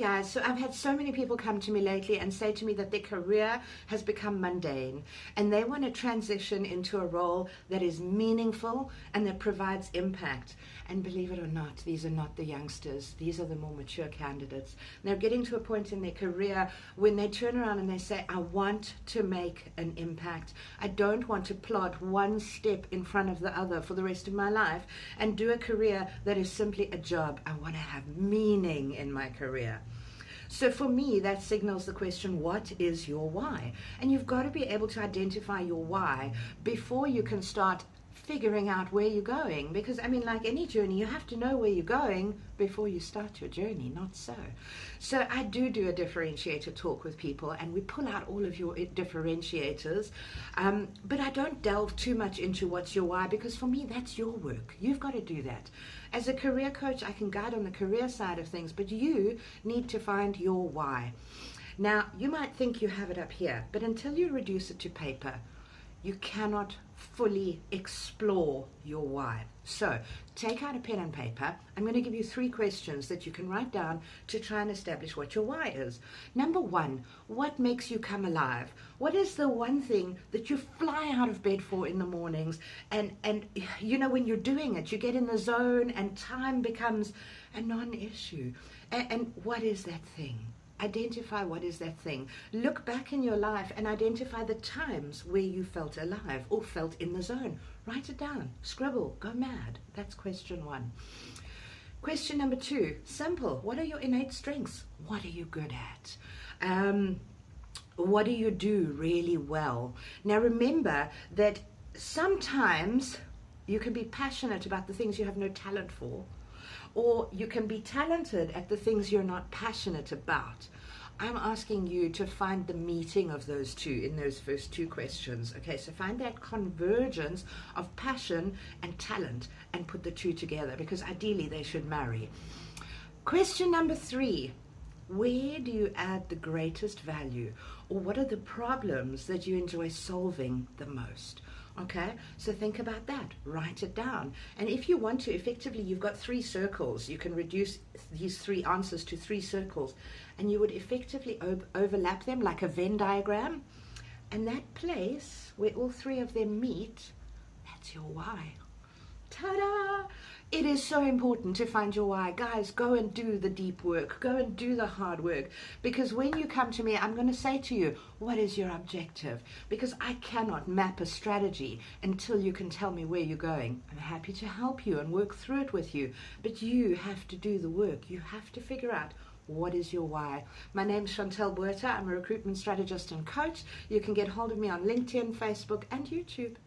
guys. So I've had so many people come to me lately and say to me that their career has become mundane and they want to transition into a role that is meaningful and that provides impact. And believe it or not, these are not the youngsters. These are the more mature candidates. They're getting to a point in their career when they turn around and they say, I want to make an impact. I don't want to plod one step in front of the other for the rest of my life and do a career that is simply a job. I want to have meaning in my career. So for me, that signals the question, what is your why? And you've got to be able to identify your why before you can start figuring out where you're going. Because, I mean, like any journey, you have to know where you're going before you start your journey, not so. So I do a differentiator talk with people, and we pull out all of your differentiators, but I don't delve too much into what's your why, because for me, that's your work. You've got to do that. As a career coach, I can guide on the career side of things, but you need to find your why. Now, you might think you have it up here, but until you reduce it to paper, you cannot fully explore your why. So take out a pen and paper. I'm going to give you 3 questions that you can write down to try and establish what your why is. Number 1, what makes you come alive? What is the one thing that you fly out of bed for in the mornings? And you know, when you're doing it, you get in the zone and time becomes a non-issue. And what is that thing? Identify what is that thing. Look back in your life and identify the times where you felt alive or felt in the zone. Write it down, scribble, go mad. That's question 1. Question number 2, simple. What are your innate strengths? What are you good at? What do you do really well? Now remember that sometimes you can be passionate about the things you have no talent for, or you can be talented at the things you're not passionate about. I'm asking you to find the meeting of those two in those first 2 questions. Okay, so find that convergence of passion and talent and put the 2 together, because ideally they should marry. Question number 3, where do you add the greatest value? Or what are the problems that you enjoy solving the most? Okay, so think about that, write it down. And if you want to, effectively, you've got 3 circles. You can reduce these 3 answers to 3 circles, and you would effectively overlap them like a Venn diagram. And that place where all 3 of them meet, that's your why. Ta-da! It is so important to find your why. Guys, go and do the deep work. Go and do the hard work. Because when you come to me, I'm going to say to you, what is your objective? Because I cannot map a strategy until you can tell me where you're going. I'm happy to help you and work through it with you. But you have to do the work. You have to figure out, what is your why? My name's Chantel Buerta. I'm a recruitment strategist and coach. You can get hold of me on LinkedIn, Facebook, and YouTube.